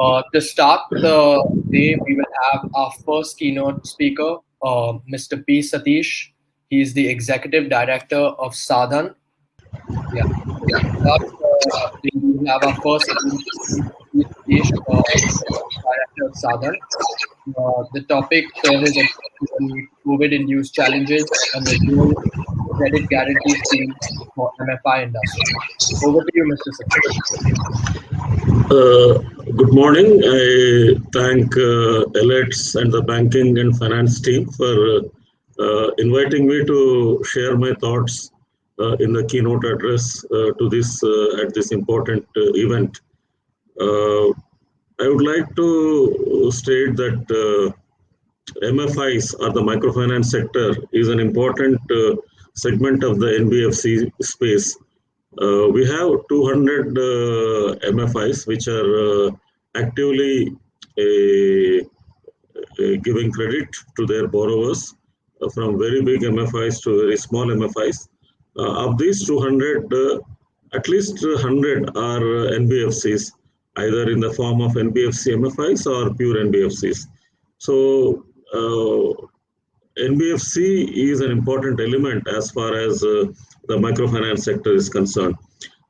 To start the day, we will have our first keynote speaker, Mr. P. Satish. He is the Executive Director of Sa-Dhan. Yeah. So to start the day, we will have our first keynote speaker, P. Satish, Director of Sa-Dhan. The topic for his will be COVID-induced challenges and the role of credit guarantee schemes for MFI industry. Over to you, Mr. Satish. Uh, Good morning. I thank Elets and the banking and finance team for inviting me to share my thoughts in the keynote address to this at this important event. Uh, I would like to state that MFIs or the microfinance sector is an important segment of the NBFC space. We have 200 MFIs which are actively giving credit to their borrowers from very big MFIs to very small MFIs. Of these 200, at least 100 are NBFCs, either in the form of NBFC MFIs or pure NBFCs. So NBFC is an important element as far as the microfinance sector is concerned.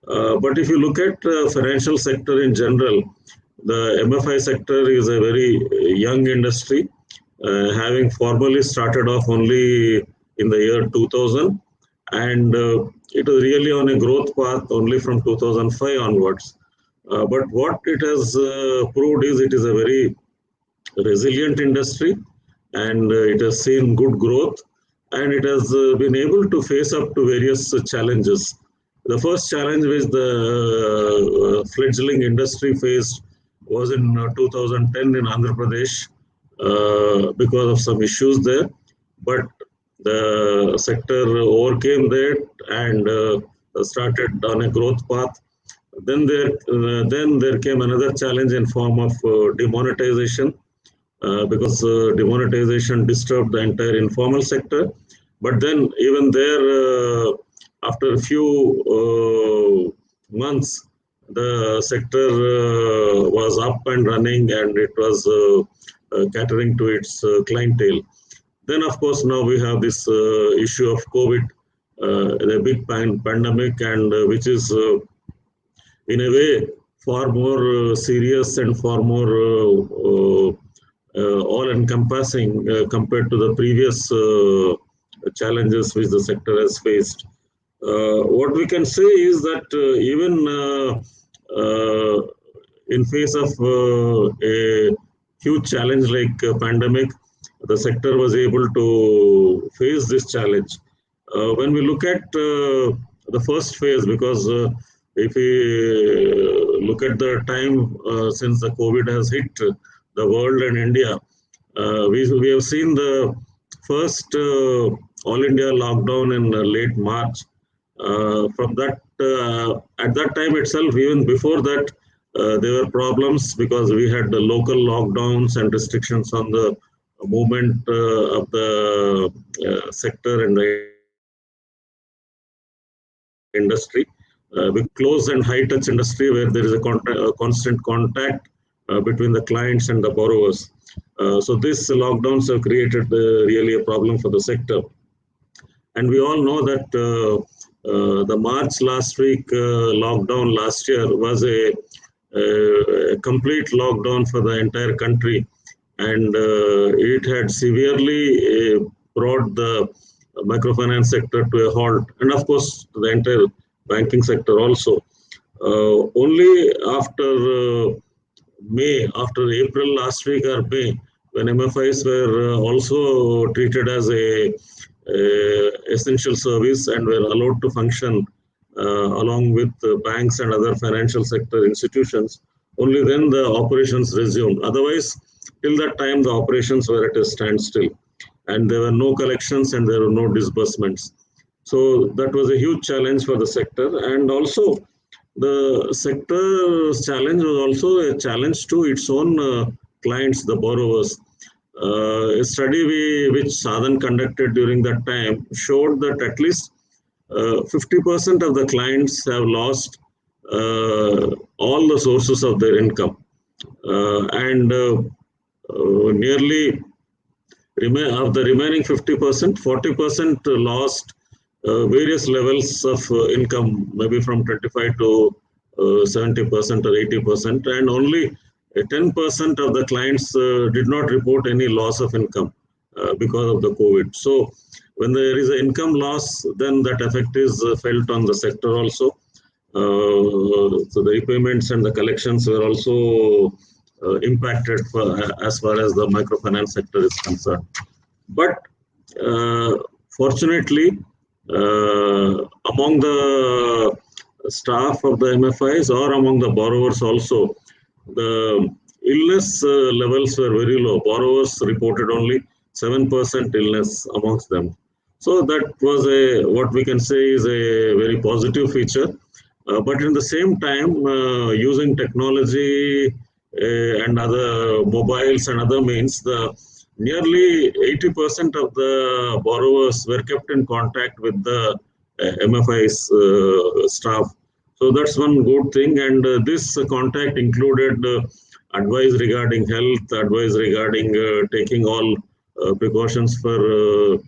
But if you look at financial sector in general, the MFI sector is a very young industry, having formally started off only in the year 2000, and it was really on a growth path only from 2005 onwards. But what it has proved is it is a very resilient industry, and it has seen good growth, and it has been able to face up to various challenges. The first challenge which the fledgling industry faced was in 2010 in Andhra Pradesh because of some issues there, but the sector overcame that and started on a growth path. Then there came another challenge in form of demonetization, because demonetization disturbed the entire informal sector. But then even there, after a few months, the sector was up and running, and it was catering to its clientele. Then, of course, now we have this issue of COVID, the big pandemic, and which is in a way far more serious and far more all-encompassing compared to the previous challenges which the sector has faced. What we can say is that even in face of a huge challenge like pandemic, the sector was able to face this challenge. When we look at the first phase, because if we look at the time since the COVID has hit the world and India, we have seen the first all India lockdown in late March. From that, at that time itself, even before that, there were problems because we had the local lockdowns and restrictions on the movement of the sector and the industry. We close and high touch industry where there is a constant contact between the clients and the borrowers. So these lockdowns have created really a problem for the sector. And we all know that the March last week lockdown last year was a complete lockdown for the entire country, and it had severely brought the microfinance sector to a halt, and of course the entire banking sector also. Only after May, after April last week or May, when MFIs were also treated as a essential service and were allowed to function along with banks and other financial sector institutions, only then the operations resumed. Otherwise, till that time, the operations were at a standstill, and there were no collections and there were no disbursements. So that was a huge challenge for the sector, and also the sector's challenge was also a challenge to its own clients, the borrowers. A study which Sa-Dhan conducted during that time showed that at least 50% of the clients have lost all the sources of their income. and nearly of the remaining 50%, 40% lost various levels of income, maybe from 25 to 70% or 80%, and only 10% of the clients did not report any loss of income because of the COVID. So when there is an income loss, then that effect is felt on the sector also. So the repayments and the collections were also impacted as far as the microfinance sector is concerned. But fortunately, among the staff of the MFIs or among the borrowers also, the illness levels were very low. Borrowers reported only 7% illness amongst them. So that was what we can say is a very positive feature. But in the same time, using technology and other mobiles and other means, nearly 80% of the borrowers were kept in contact with the MFI's staff. So that's one good thing. And this contact included advice regarding health, advice regarding taking all precautions for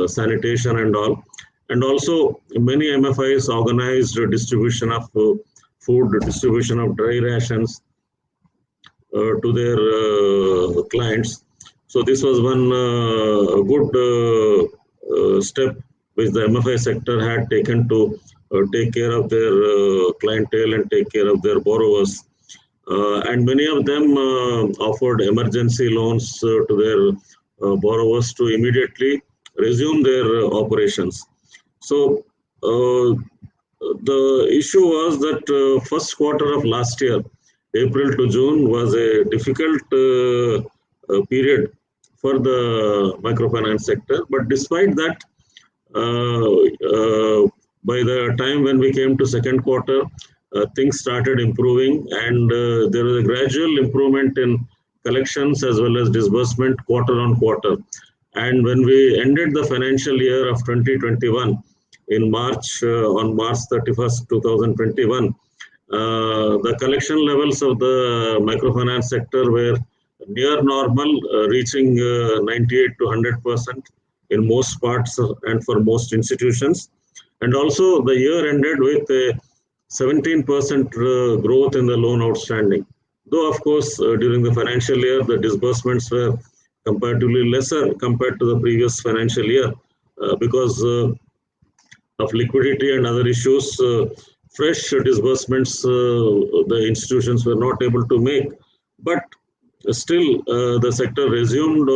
sanitation and all. And also many MFIs organized distribution of food, distribution of dry rations to their clients. So this was one good step which the MFI sector had taken to take care of their clientele and take care of their borrowers. And many of them offered emergency loans to their borrowers to immediately resume their operations. So the issue was that first quarter of last year, April to June, was a difficult period for the microfinance sector. But despite that, by the time when we came to second quarter, things started improving, and there was a gradual improvement in collections as well as disbursement quarter on quarter. And when we ended the financial year of 2021 in March, on March 31st, 2021, the collection levels of the microfinance sector were near normal, reaching 98 to 100% in most parts and for most institutions. And also the year ended with a 17% growth in the loan outstanding. Though, of course, during the financial year, the disbursements were comparatively lesser compared to the previous financial year because of liquidity and other issues. Fresh disbursements the institutions were not able to make, but still the sector resumed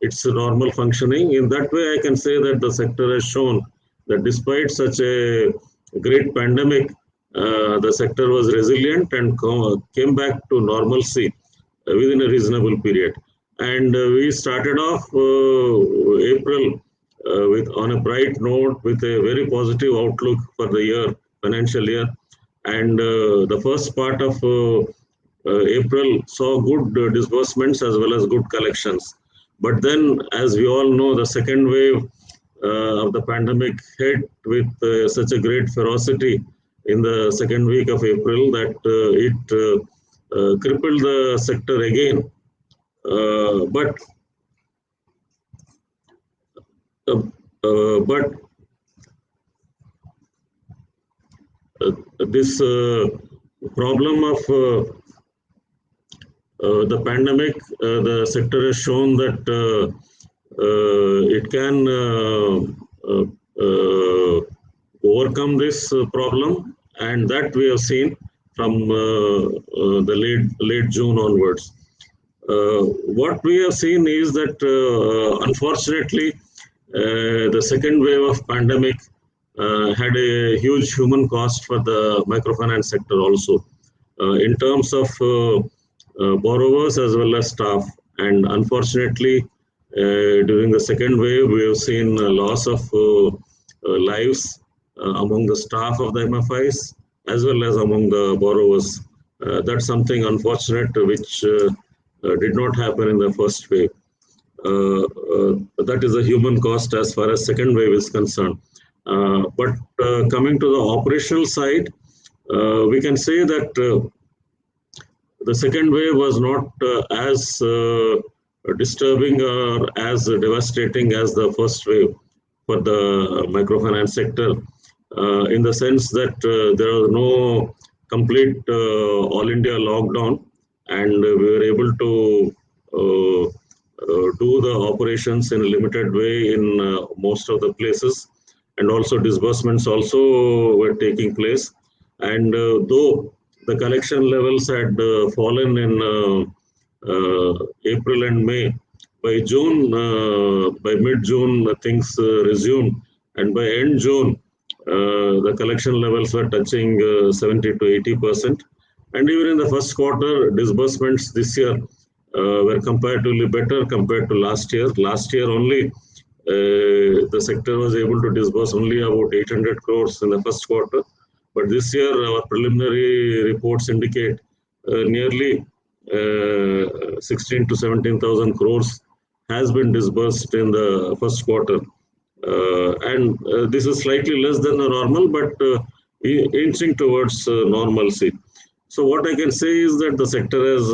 its normal functioning. In that way, I can say that the sector has shown that despite such a great pandemic, the sector was resilient and came back to normalcy within a reasonable period. And we started off April on a bright note with a very positive outlook for the year, financial year. And the first part of April saw good disbursements as well as good collections. But then, as we all know, the second wave of the pandemic hit with such a great ferocity in the second week of April that it crippled the sector again. But this problem of the pandemic, the sector has shown that it can overcome this problem, and that we have seen from the late June onwards. What we have seen is that unfortunately the second wave of pandemic had a huge human cost for the microfinance sector also in terms of borrowers as well as staff. And unfortunately during the second wave we have seen a loss of lives among the staff of the MFIs as well as among the borrowers. That's something unfortunate which did not happen in the first wave. That is a human cost as far as second wave is concerned. But coming to the operational side, we can say that The second wave was not as disturbing or as devastating as the first wave for the microfinance sector, in the sense that there was no complete all India lockdown, and we were able to do the operations in a limited way in most of the places, and also disbursements also were taking place. And though the collection levels had fallen in April and May, by mid-June, things resumed, and by end June, the collection levels were touching 70 to 80%. And even in the first quarter, disbursements this year were comparatively better compared to last year. Last year only, the sector was able to disburse only about 800 crores in the first quarter. But this year, our preliminary reports indicate nearly 16 to 17,000 crores has been disbursed in the first quarter. And this is slightly less than the normal, but inching towards normalcy. So what I can say is that the sector has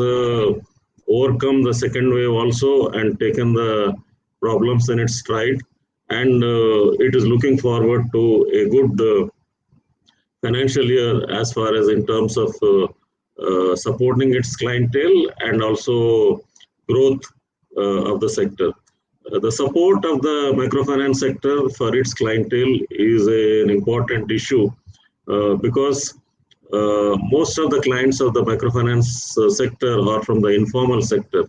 overcome the second wave also and taken the problems in its stride, and it is looking forward to a good financial year as far as in terms of supporting its clientele and also growth of the sector. The support of the microfinance sector for its clientele is an important issue because most of the clients of the microfinance sector are from the informal sector,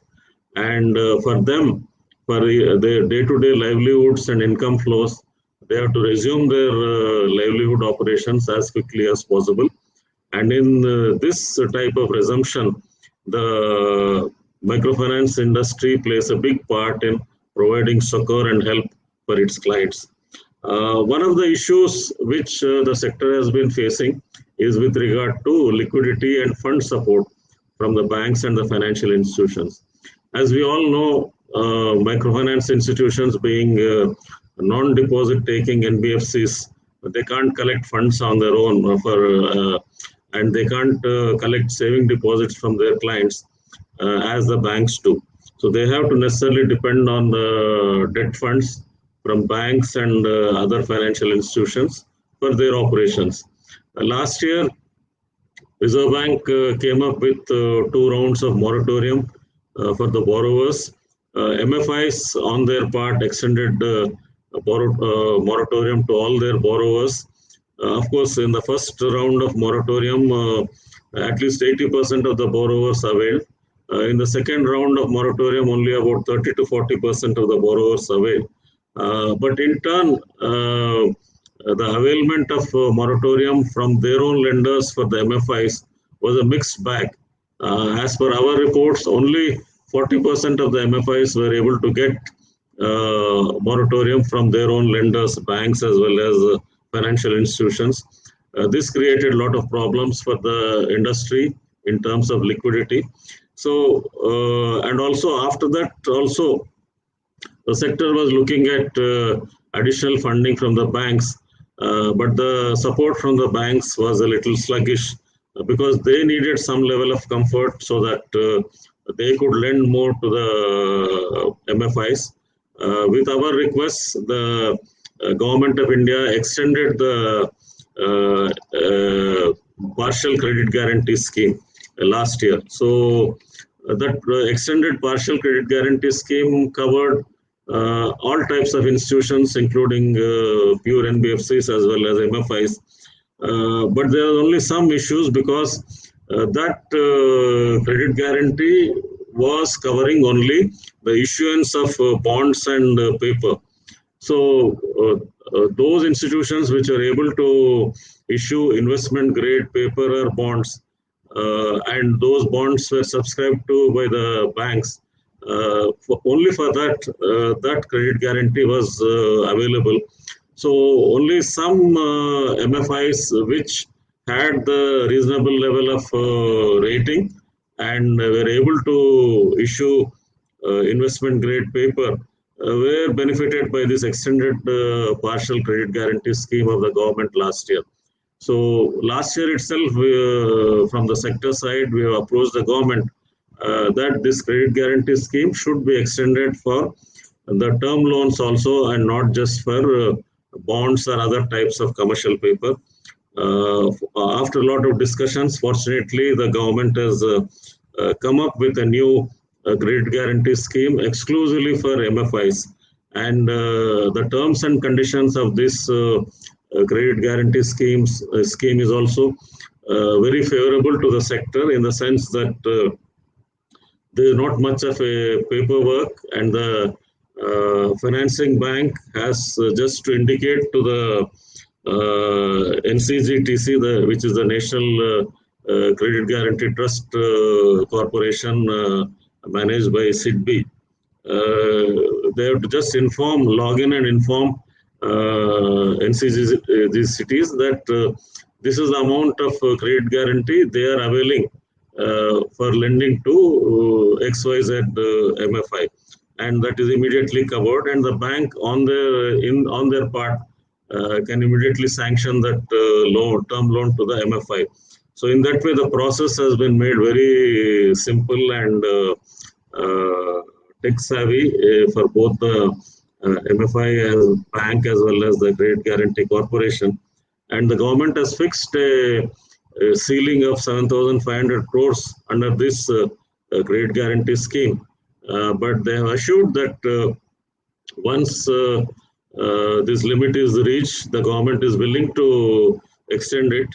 and for them, for their day-to-day livelihoods and income flows, they have to resume their livelihood operations as quickly as possible. And in this type of resumption, the microfinance industry plays a big part in providing succor and help for its clients. One of the issues which the sector has been facing is with regard to liquidity and fund support from the banks and the financial institutions. As we all know, microfinance institutions being non-deposit taking NBFCs, they can't collect funds on their own and they can't collect saving deposits from their clients as the banks do. So they have to necessarily depend on the debt funds from banks and other financial institutions for their operations. Last year, Reserve Bank came up with 2 rounds of moratorium for the borrowers. MFIs on their part extended moratorium to all their borrowers. Of course, in the first round of moratorium, at least 80% of the borrowers availed. In the second round of moratorium, only about 30 to 40% of the borrowers availed. But in turn, the availment of moratorium from their own lenders for the MFIs was a mixed bag. As per our reports, only 40% of the MFIs were able to get moratorium from their own lenders, banks as well as financial institutions. This created a lot of problems for the industry in terms of liquidity. So, and also after that, also the sector was looking at additional funding from the banks, but the support from the banks was a little sluggish because they needed some level of comfort so that they could lend more to the MFIs. With our requests, the Government of India extended the partial credit guarantee scheme last year. So that extended partial credit guarantee scheme covered all types of institutions, including pure NBFCs as well as MFIs. But there are only some issues because that credit guarantee was covering only the issuance of bonds and paper. So those institutions which are able to issue investment grade paper or bonds, and those bonds were subscribed to by the banks, only for that, that credit guarantee was available. So only some MFIs which had the reasonable level of rating and were able to issue investment grade paper were benefited by this extended partial credit guarantee scheme of the government last year. So last year itself, from the sector side, we have approached the government that this credit guarantee scheme should be extended for the term loans also, and not just for bonds or other types of commercial paper. After a lot of discussions, fortunately, the government has come up with a new credit guarantee scheme exclusively for MFIs. And the terms and conditions of this credit guarantee scheme is also very favorable to the sector, in the sense that there is not much of a paperwork, and the financing bank has just to indicate to the NCGTC, which is the National Credit Guarantee Trust Corporation, managed by SIDBI. They have to just log in and inform NCGTCs that this is the amount of credit guarantee they are availing for lending to XYZ MFI, and that is immediately covered, and the bank on their part can immediately sanction that term loan to the MFI. So in that way, the process has been made very simple and tech savvy for both the MFI as bank as well as the Credit Guarantee Corporation. And the government has fixed a ceiling of 7,500 crores under this credit guarantee scheme. But they have assured that once this limit is reached, the government is willing to extend it.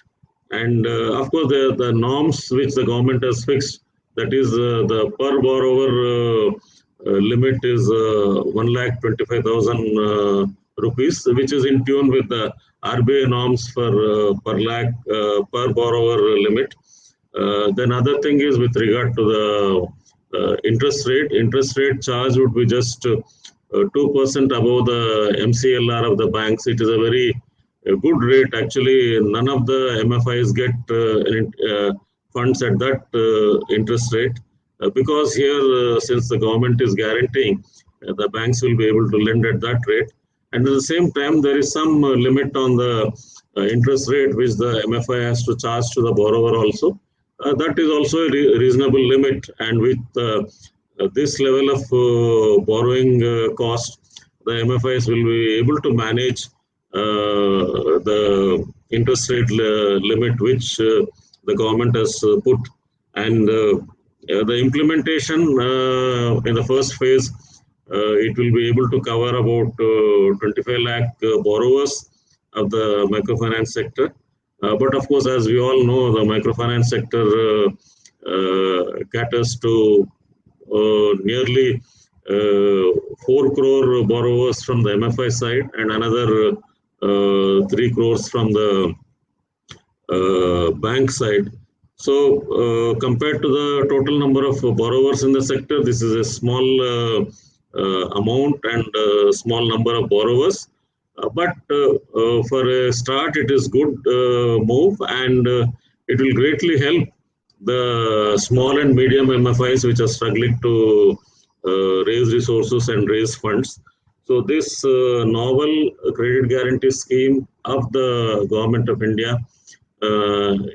And of course, the norms which the government has fixed, that is the per borrower limit is 1,25,000 rupees, which is in tune with the RBI norms for per borrower limit. Then other thing is with regard to the interest rate. Interest rate charge would be just 2% above the MCLR of the banks. It is a very good rate. Actually, none of the MFIs get funds at that interest rate, because here, since the government is guaranteeing, the banks will be able to lend at that rate. And at the same time, there is some limit on the interest rate which the MFI has to charge to the borrower also. That is also a reasonable limit. And with this level of borrowing cost, the MFIs will be able to manage the interest rate limit which the government has put. And the implementation in the first phase, it will be able to cover about 25 lakh borrowers of the microfinance sector. But of course, as we all know, the microfinance sector caters to nearly 4 crore borrowers from the MFI side, and another 3 crores from the bank side. So compared to the total number of borrowers in the sector, this is a small amount and a small number of borrowers. But for a start, it is good move, and it will greatly help the small and medium MFIs which are struggling to raise resources and raise funds. So this novel credit guarantee scheme of the Government of India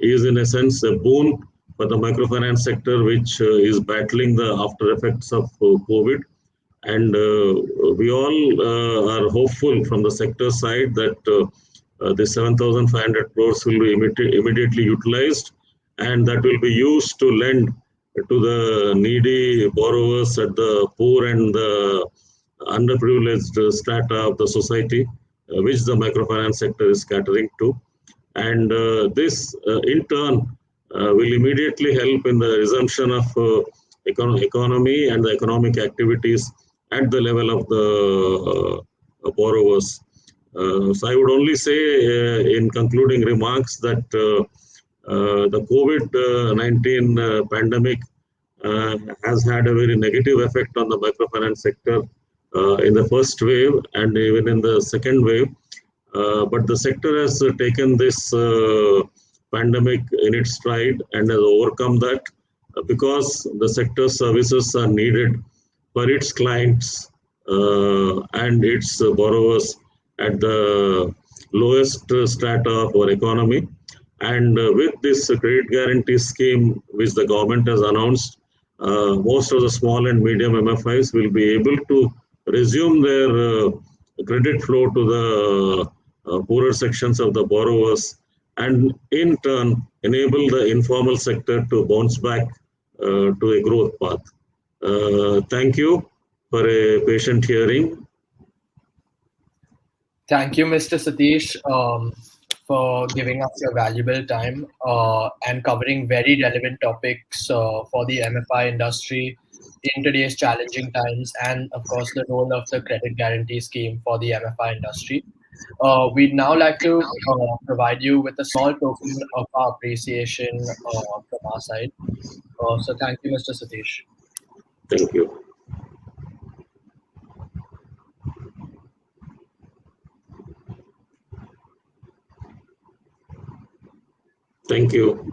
is in a sense a boon for the microfinance sector, which is battling the after effects of COVID. And we all are hopeful from the sector side that the 7,500 crores will be immediately utilized, and that will be used to lend to the needy borrowers at the poor and the underprivileged strata of the society, which the microfinance sector is catering to. And this, in turn, will immediately help in the resumption of economy and the economic activities at the level of the borrowers. So I would only say in concluding remarks that the COVID-19 pandemic has had a very negative effect on the microfinance sector in the first wave and even in the second wave. But the sector has taken this pandemic in its stride and has overcome that because the sector services are needed for its clients and its borrowers at the lowest strata of our economy. And with this credit guarantee scheme, which the government has announced, most of the small and medium MFIs will be able to resume their credit flow to the poorer sections of the borrowers, and in turn enable the informal sector to bounce back to a growth path. Thank you for a patient hearing. Thank you, Mr. Satish, for giving us your valuable time and covering very relevant topics for the MFI industry in today's challenging times, and of course, the role of the credit guarantee scheme for the MFI industry. We'd now like to provide you with a small token of our appreciation from our side. So, thank you, Mr. Satish. Thank you. Thank you.